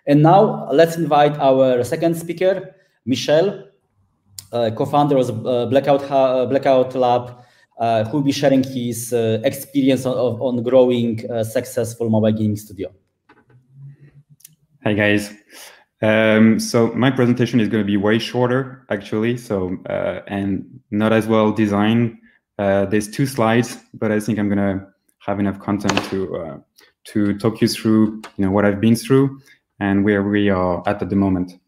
And now let's invite our second speaker, Michel, co-founder of Blackout Lab, who will be sharing his experience on growing a successful mobile gaming studio. Hi guys. So my presentation is going to be way shorter, actually. So and not as well designed. There's 2 slides, but I think I'm going to have enough content to talk you through, what I've been through and where we are at the moment.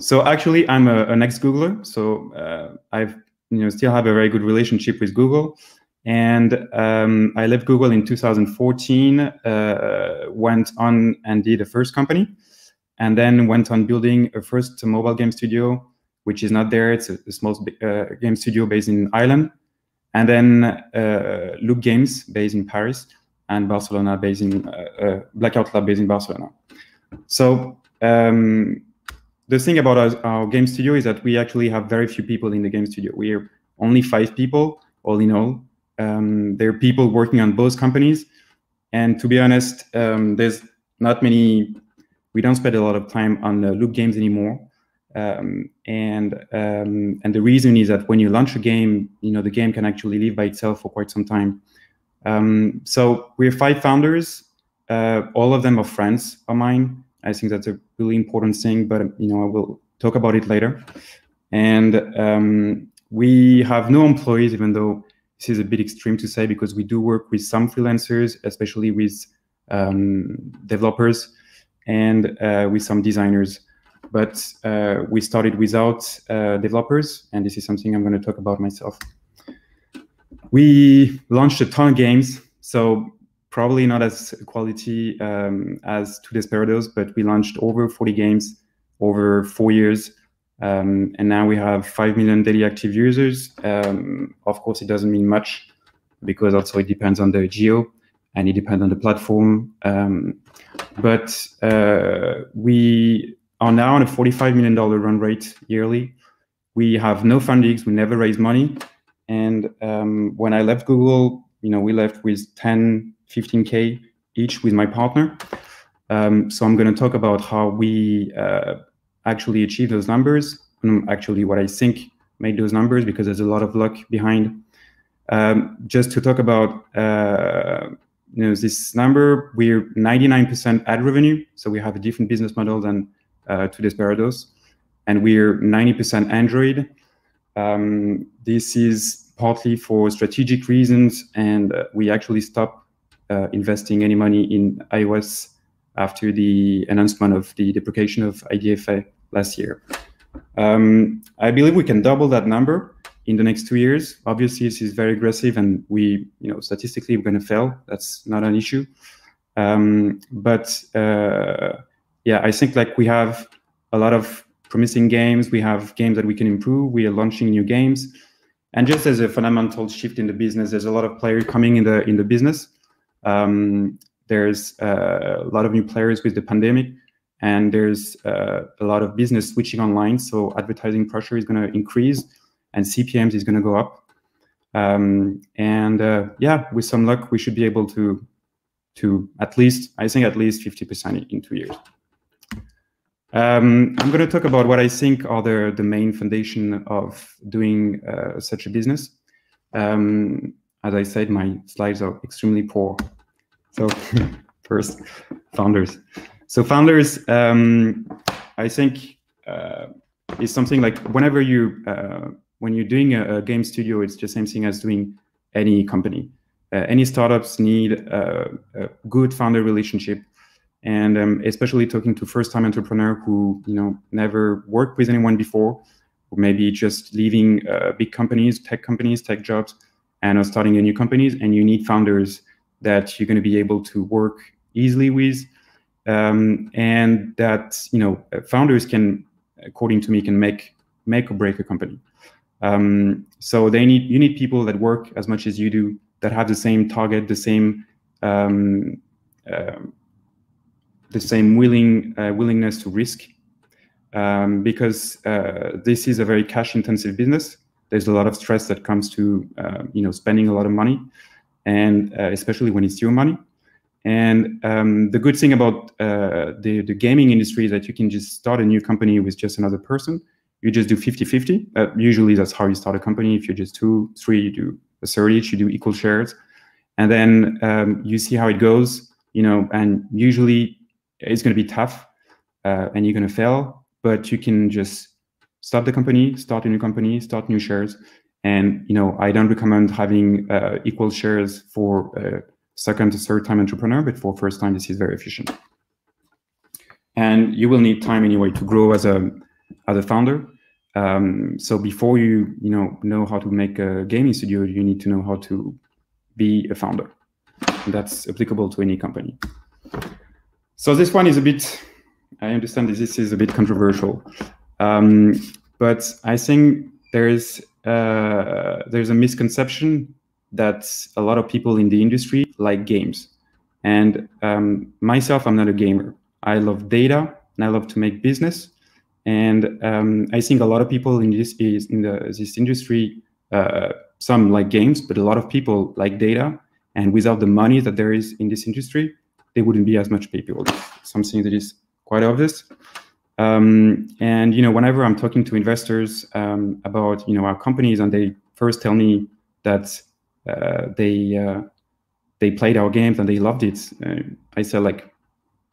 So actually, I'm an ex-Googler, so I've still have a very good relationship with Google. And I left Google in 2014, went on and did a first company, and then went on building a first mobile game studio, which is not there. It's a small game studio based in Ireland, and then Loop Games based in Paris, and Barcelona based in Blackout Lab based in Barcelona. So the thing about our game studio is that we actually have very few people in the game studio. We're only 5 people, all in all. There are people working on both companies. And to be honest, there's not many, we don't spend a lot of time on Loop Games anymore. And the reason is that when you launch a game, the game can actually live by itself for quite some time. So we're 5 founders. All of them are friends of mine. I think that's a really important thing, but I will talk about it later. And we have no employees, even though this is a bit extreme to say, because we do work with some freelancers, especially with developers and with some designers. But we started without developers, and this is something I'm going to talk about myself. We launched a ton of games, so probably not as quality as Two Desperados, but we launched over 40 games over 4 years. And now we have 5 million daily active users. Of course, it doesn't mean much because also it depends on the geo and it depends on the platform. But we are now on a $45 million run rate yearly. We have no fundings, we never raise money. And when I left Google, we left with 15K each with my partner. So I'm going to talk about how we actually achieve those numbers, and actually what I think made those numbers, because there's a lot of luck behind. Just to talk about this number, we're 99% ad revenue, so we have a different business model than Two Desperados, and we're 90% Android. This is partly for strategic reasons, and we actually stopped investing any money in iOS after the announcement of the deprecation of IDFA last year. I believe we can double that number in the next 2 years. Obviously, this is very aggressive, and we, statistically, we're going to fail. That's not an issue. Yeah, I think we have a lot of promising games. We have games that we can improve. We are launching new games, and just as a fundamental shift in the business, there's a lot of players coming in the business. There's a lot of new players with the pandemic, and there's a lot of business switching online. So advertising pressure is going to increase, and CPMs is going to go up. Yeah, with some luck, we should be able to at least 50% in 2 years. I'm going to talk about what I think are the main foundation of doing such a business. As I said, my slides are extremely poor. So first, founders. So founders, I think is something like whenever when you're doing a game studio, it's the same thing as doing any company. Any startups need a good founder relationship, and especially talking to first-time entrepreneur who never worked with anyone before, or maybe just leaving big companies, tech jobs, and are starting a new companies, and you need founders that you're going to be able to work easily with, and that founders can, according to me, can make or break a company. So you need people that work as much as you do, that have the same target, the same willingness to risk, because this is a very cash-intensive business. There's a lot of stress that comes to spending a lot of money, and especially when it's your money. And the good thing about the gaming industry is that you can just start a new company with just another person. You just do 50-50. Usually that's how you start a company. If you're just 2, 3, you do a third each, you do equal shares. And then you see how it goes, and usually it's going to be tough and you're going to fail, but you can just stop the company, start a new company, start new shares. And, I don't recommend having equal shares for second to third time entrepreneur, but for first time, this is very efficient. And you will need time anyway to grow as a founder. So before you know how to make a gaming studio, you need to know how to be a founder. And that's applicable to any company. So this one is a bit, I understand this is a bit controversial, but I think there's a misconception that a lot of people in the industry like games. And myself, I'm not a gamer. I love data and I love to make business. And I think a lot of people in this industry, some like games, but a lot of people like data. And without the money that there is in this industry, there wouldn't be as much people. Something that is quite obvious. And whenever I'm talking to investors about our companies, and they first tell me that they played our games and they loved it, I say, like,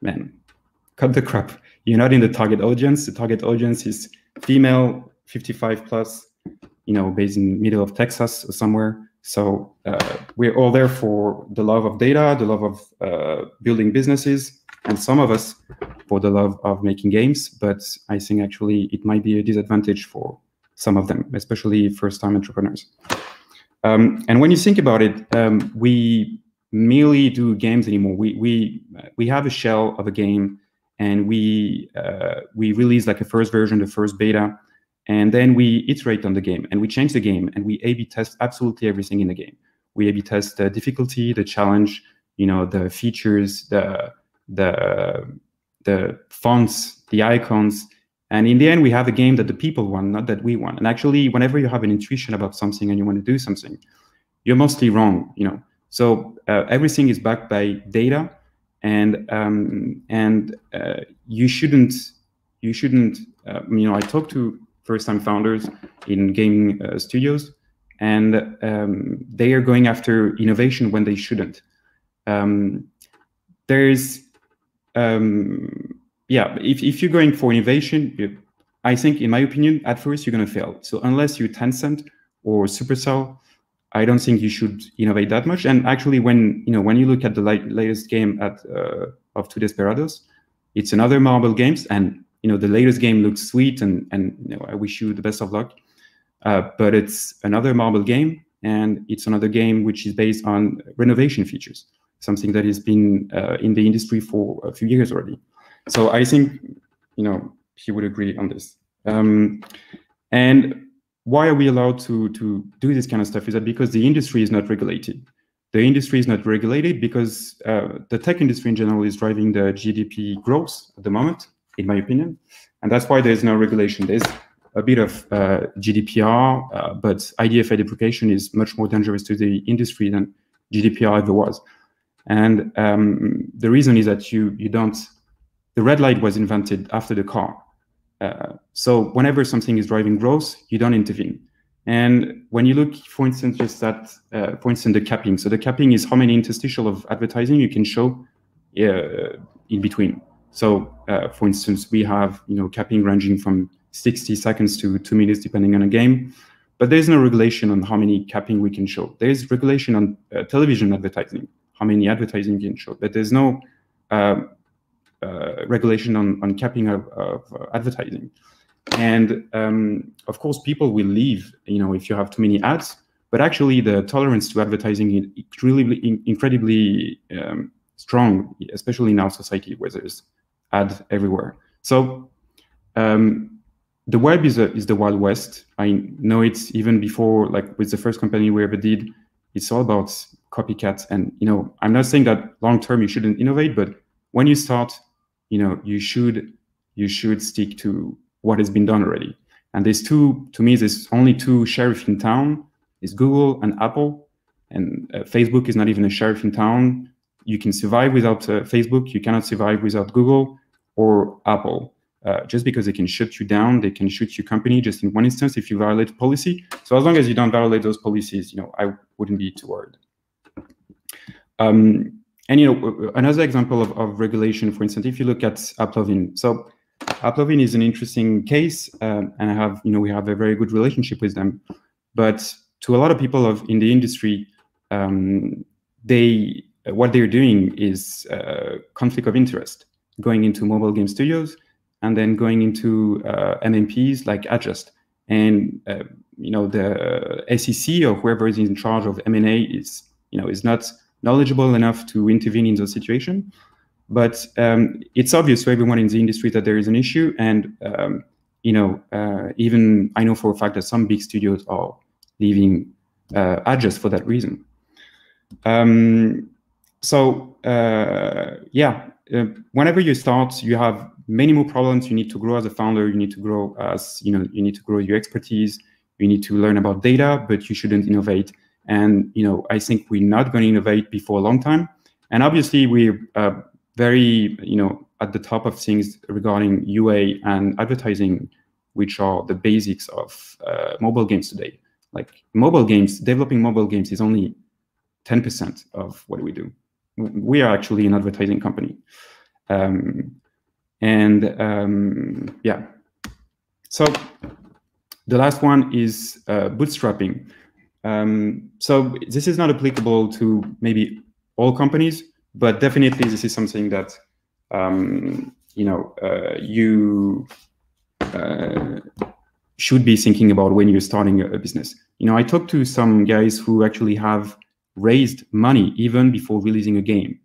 man, cut the crap. You're not in the target audience. The target audience is female, 55 plus, based in middle of Texas or somewhere. So we're all there for the love of data, the love of building businesses, and some of us for the love of making games. But I think actually it might be a disadvantage for some of them, especially first-time entrepreneurs. And when you think about it, we merely do games anymore. We have a shell of a game, and we release like a first version, the first beta, and then we iterate on the game, and we change the game, and we A/B test absolutely everything in the game. We A/B test the difficulty, the challenge, the features, the fonts, the icons, and in the end, we have a game that the people want, not that we want. And actually, whenever you have an intuition about something and you want to do something, you're mostly wrong, So everything is backed by data, and you shouldn't. I talk to first-time founders in gaming studios, and they are going after innovation when they shouldn't. If you're going for innovation, I think, in my opinion, at first you're going to fail. So unless you're Tencent or Supercell, I don't think you should innovate that much. And actually, when you look at the latest game of Two Desperados, it's another marble games, and the latest game looks sweet, and I wish you the best of luck. But it's another marble game, and it's another game which is based on renovation features, something that has been in the industry for a few years already. So I think he would agree on this. And why are we allowed to do this kind of stuff? Is that because the industry is not regulated? The industry is not regulated because the tech industry in general is driving the GDP growth at the moment, in my opinion. And that's why there's no regulation. There's a bit of GDPR, but IDFA deprecation is much more dangerous to the industry than GDPR ever was. And the reason is that the red light was invented after the car. So whenever something is driving growth, you don't intervene. And when you look, for instance, just at, the capping. So the capping is how many interstitial of advertising you can show in between. So for instance, we have, capping ranging from 60 seconds to 2 minutes, depending on a game. But there's no regulation on how many capping we can show. There's regulation on television advertising, how many advertising you can show. But there's no regulation on capping of advertising. And of course, people will leave, if you have too many ads. But actually, the tolerance to advertising is really incredibly strong, especially in our society where there's ads everywhere. So the web is the Wild West. I know it's even before, like with the first company we ever did, it's all about copycats. And I'm not saying that long term you shouldn't innovate, but when you start, you should stick to what has been done already. And to me, there's only two sheriffs in town: is Google and Apple. And Facebook is not even a sheriff in town. you can survive without Facebook. You cannot survive without Google or Apple. Just because they can shut you down, they can shoot your company just in one instance if you violate policy. So as long as you don't violate those policies, I wouldn't be too worried. And another example of regulation, for instance, if you look at Applovin. So Applovin is an interesting case, and we have a very good relationship with them. But to a lot of people in the industry, what they're doing is conflict of interest, going into mobile game studios and then going into MMPs like Adjust. And the SEC or whoever is in charge of M&A is not knowledgeable enough to intervene in those situations. But it's obvious to everyone in the industry that there is an issue, and even I know for a fact that some big studios are leaving Adjust for that reason. Whenever you start, you have many more problems. You need to grow as a founder. You need to grow you need to grow your expertise. You need to learn about data, but you shouldn't innovate. And I think we're not going to innovate before a long time. And obviously, we're very at the top of things regarding UA and advertising, which are the basics of mobile games today. Like developing mobile games is only 10% of what we do. We are actually an advertising company. So the last one is bootstrapping. So this is not applicable to maybe all companies, but definitely this is something that you should be thinking about when you're starting a business. I talked to some guys who actually have raised money even before releasing a game.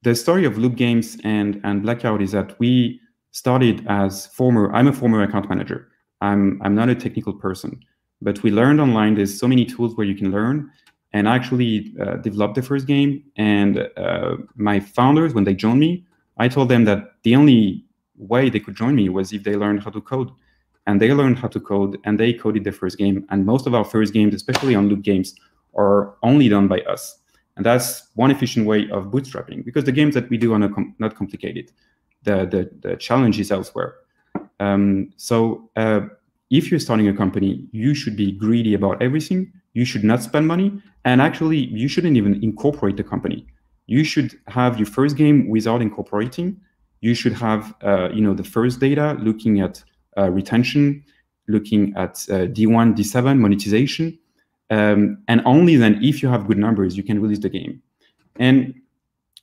The story of Loop Games and Blackout is that we started as I'm a former account manager. I'm not a technical person, but we learned online. There's so many tools where you can learn, and actually developed the first game. And my founders, when they joined me, I told them that the only way they could join me was if they learned how to code. And they learned how to code, and they coded their first game. And most of our first games, especially on Loop Games, are only done by us. And that's one efficient way of bootstrapping, because the games that we do are not complicated. The challenge is elsewhere. If you're starting a company, you should be greedy about everything. You should not spend money. And actually, you shouldn't even incorporate the company. You should have your first game without incorporating. You should have the first data, looking at retention, looking at D1, D7, monetization. And only then, if you have good numbers, you can release the game. And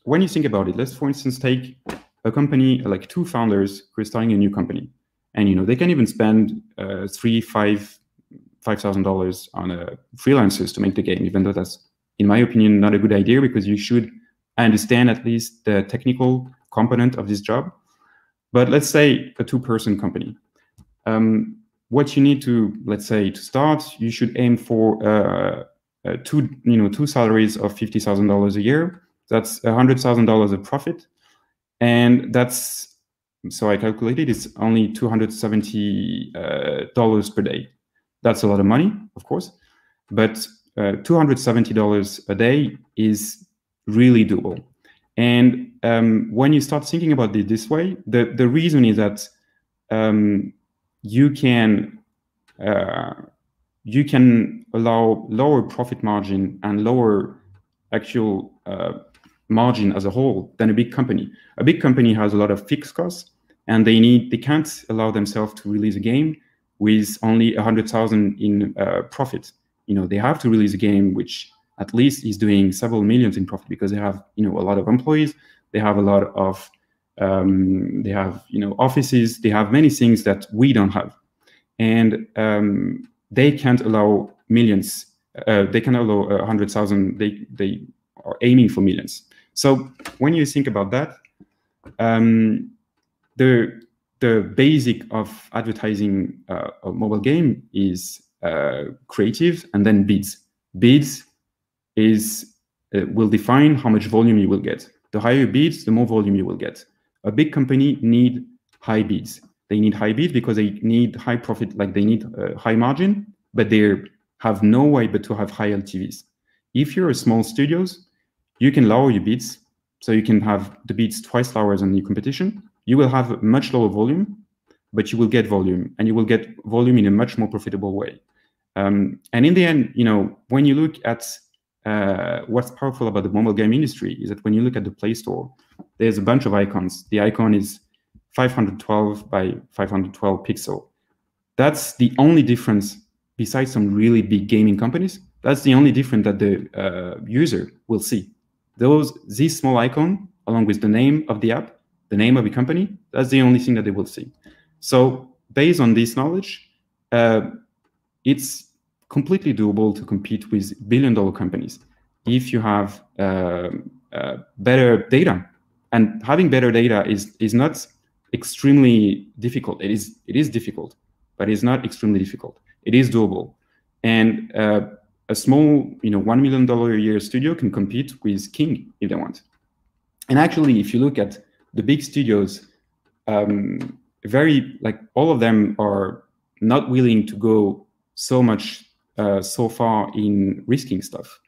when you think about it, let's, for instance, take a company like two founders who are starting a new company. And they can even spend $5,000 on freelancers to make the game, even though that's, in my opinion, not a good idea, because you should understand at least the technical component of this job. But let's say a two-person company. What you need to, let's say, to start, you should aim for two salaries of $50,000 a year. That's $100,000 of profit, and that's, so I calculated, it's only $270 per day. That's a lot of money, of course, but $270 a day is really doable. And when you start thinking about it this way, the reason is that you can allow lower profit margin and lower actual margin as a whole than a big company. A big company has a lot of fixed costs, and they can't allow themselves to release a game with only 100,000 in profit. They have to release a game which at least is doing several millions in profit, because they have a lot of employees, they have a lot of they have offices, they have many things that we don't have, and they can't allow millions. They can allow 100,000. They are aiming for millions. So when you think about that, the basic of advertising a mobile game is creative and then bids. Bids will define how much volume you will get. The higher bids, the more volume you will get. A big company need high bids. They need high bids because they need high profit, like they need high margin, but they have no way but to have high LTVs. If you're a small studios, you can lower your beats. So you can have the beats twice lower than your competition. You will have a much lower volume, but you will get volume, and you will get volume in a much more profitable way. And in the end, when you look at what's powerful about the mobile game industry is that when you look at the Play Store, there's a bunch of icons. The icon is 512 by 512 pixel. That's the only difference, besides some really big gaming companies. That's the only difference that the user will see. This small icon, along with the name of the app, the name of the company, that's the only thing that they will see. So based on this knowledge, it's completely doable to compete with billion-dollar companies if you have better data. And having better data is not extremely difficult. It is difficult, but it's not extremely difficult. It is doable. And a small, $1 million a year studio can compete with King if they want. And actually, if you look at the big studios, all of them are not willing to go so far in risking stuff.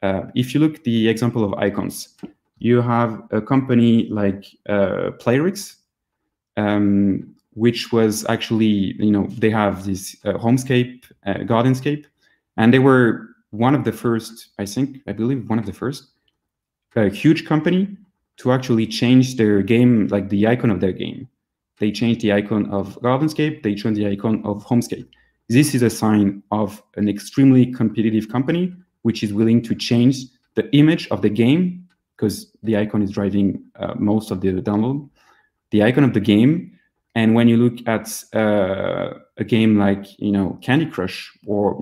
If you look at the example of icons, you have a company like Playrix, which was actually, they have this homescape, gardenscape, and they were one of the first, I believe one of the first, huge company to actually change their game, like the icon of their game. They changed the icon of gardenscape, they changed the icon of homescape. This is a sign of an extremely competitive company which is willing to change the image of the game, because the icon is driving most of the download, the icon of the game. And when you look at a game like Candy Crush, or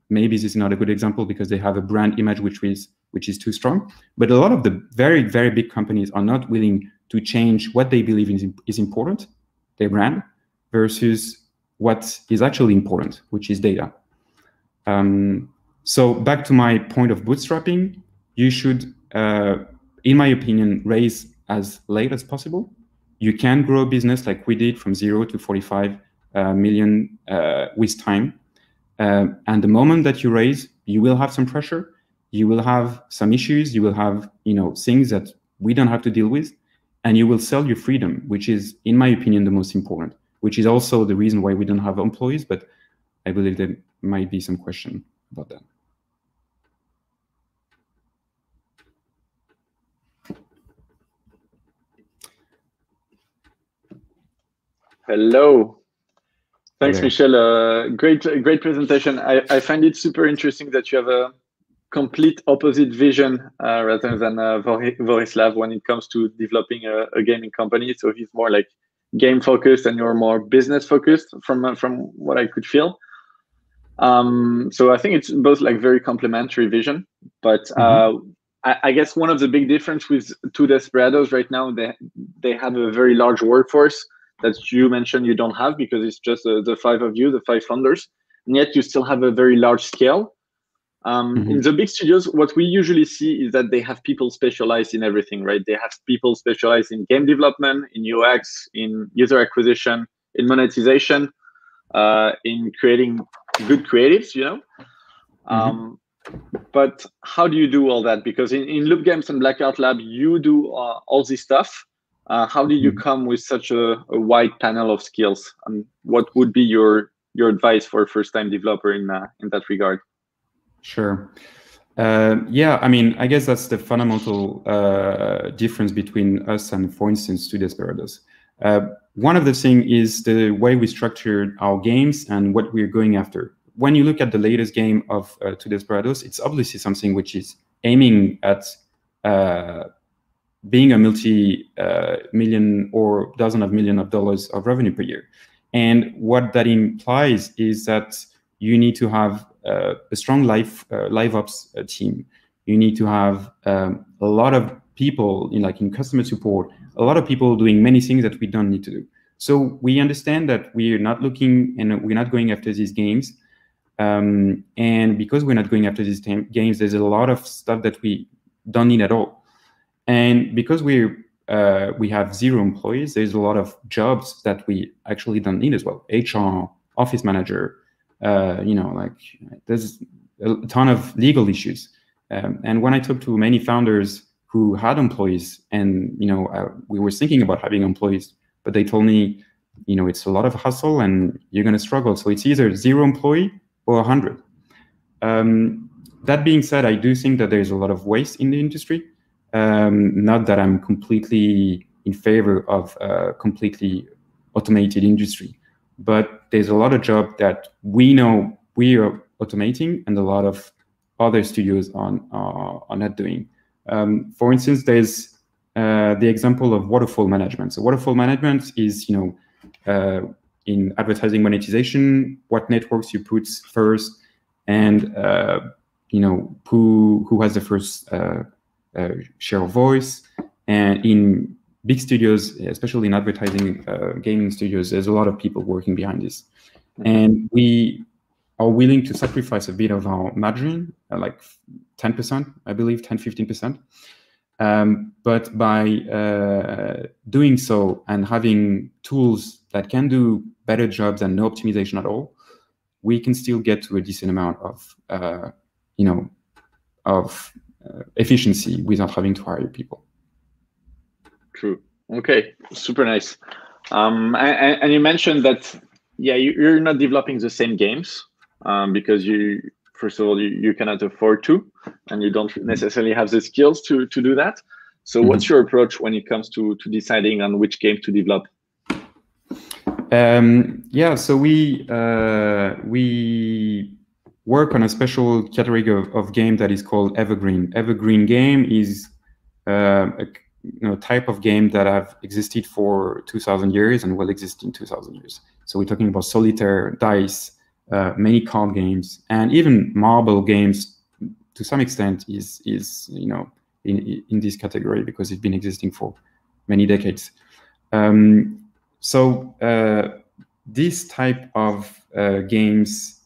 maybe this is not a good example because they have a brand image which is too strong, but a lot of the very, very big companies are not willing to change what they believe is important, their brand, versus what is actually important, which is data. So back to my point of bootstrapping, you should, in my opinion, raise as late as possible. You can grow a business like we did from 0 to 45 million with time. And the moment that you raise, you will have some pressure, you will have some issues, you will have things that we don't have to deal with, and you will sell your freedom, which is, in my opinion, the most important, which is also the reason why we don't have employees, but I believe there might be some question about that. Hello. Thanks, Michel. Great presentation. I find it super interesting that you have a complete opposite vision rather than Vorislav when it comes to developing a gaming company. So he's more like game focused and you're more business focused from what I could feel. So I think it's both like very complementary vision, but I guess one of the big difference with Two Desperados right now, they have a very large workforce that you mentioned you don't have, because it's just the five of you, the five founders, and yet you still have a very large scale. In the big studios, what we usually see is that they have people specialized in everything, right? They have people specialized in game development, in UX, in user acquisition, in monetization, in creating good creatives, But how do you do all that? Because in Loop Games and Blackout Lab, you do all this stuff. How did you come with such a wide panel of skills? And what would be your advice for a first-time developer in that regard? Sure. Yeah, I mean, I guess that's the fundamental difference between us and, for instance, Two Desperados. One of the things is the way we structured our games and what we're going after. When you look at the latest game of Two Desperados, it's obviously something which is aiming at being a multi-million or dozen of millions of dollars of revenue per year. And what that implies is that you need to have a strong live ops team. You need to have a lot of people in customer support, a lot of people doing many things that we don't need to do. So we understand that we're not looking and we're not going after these games. And because we're not going after these games, there's a lot of stuff that we don't need at all. And because we have 0 employees, there's a lot of jobs that we actually don't need as well. HR, office manager, there's a ton of legal issues. And when I talked to many founders who had employees, and we were thinking about having employees, but they told me, it's a lot of hustle and you're going to struggle. So it's either 0 employee or 100. That being said, I do think that there's a lot of waste in the industry. Not that I'm completely in favor of a completely automated industry, but there's a lot of jobs that we know we are automating and a lot of other studios are not doing. For instance, there's the example of waterfall management. So waterfall management is, in advertising monetization, what networks you put first, and who has the first share of voice. And in big studios, especially in advertising, gaming studios, there's a lot of people working behind this. And we are willing to sacrifice a bit of our margin, like 10%, I believe, 10-15%. But by doing so and having tools that can do better jobs and no optimization at all, we can still get to a decent amount of efficiency without having to hire people. True. Okay. Super nice. And you mentioned that, yeah, you're not developing the same games because first of all, you cannot afford to, and you don't necessarily have the skills to do that. So what's your approach when it comes to deciding on which game to develop? Yeah, so we work on a special category of game that is called evergreen. Evergreen game is a type of game that have existed for 2,000 years and will exist in 2,000 years. So we're talking about solitaire, dice, many card games, and even marble games to some extent is in this category because it's been existing for many decades. So this type of games,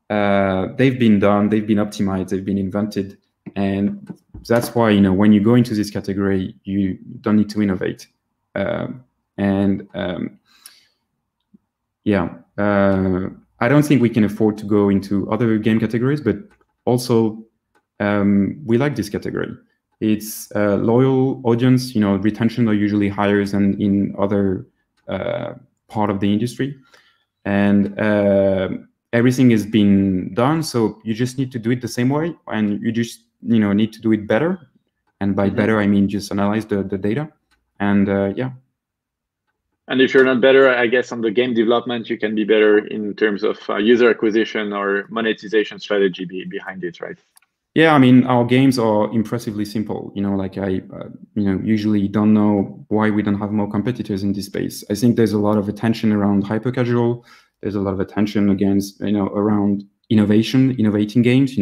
they've been done, they've been optimized, they've been invented, and that's why when you go into this category, you don't need to innovate. I don't think we can afford to go into other game categories, but also we like this category. It's a loyal audience. Retention are usually higher than in other part of the industry, and everything has been done. So you just need to do it the same way, and you just need to do it better. And by better, I mean just analyze the data, and yeah. And if you're not better, I guess, on the game development, you can be better in terms of user acquisition or monetization strategy behind it, right? Yeah, I mean, our games are impressively simple. Like I, usually don't know why we don't have more competitors in this space. I think there's a lot of attention around hyper casual. There's a lot of attention against, around innovating games.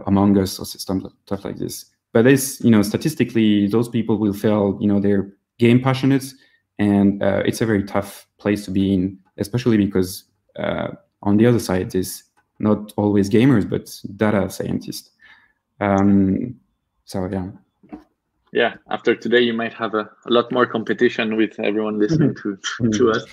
Among Us or stuff like this. But it's, statistically, those people will fail. They're game passionate, and it's a very tough place to be in, especially because on the other side, there's not always gamers, but data scientists. So yeah. Yeah, after today, you might have a lot more competition with everyone listening to us.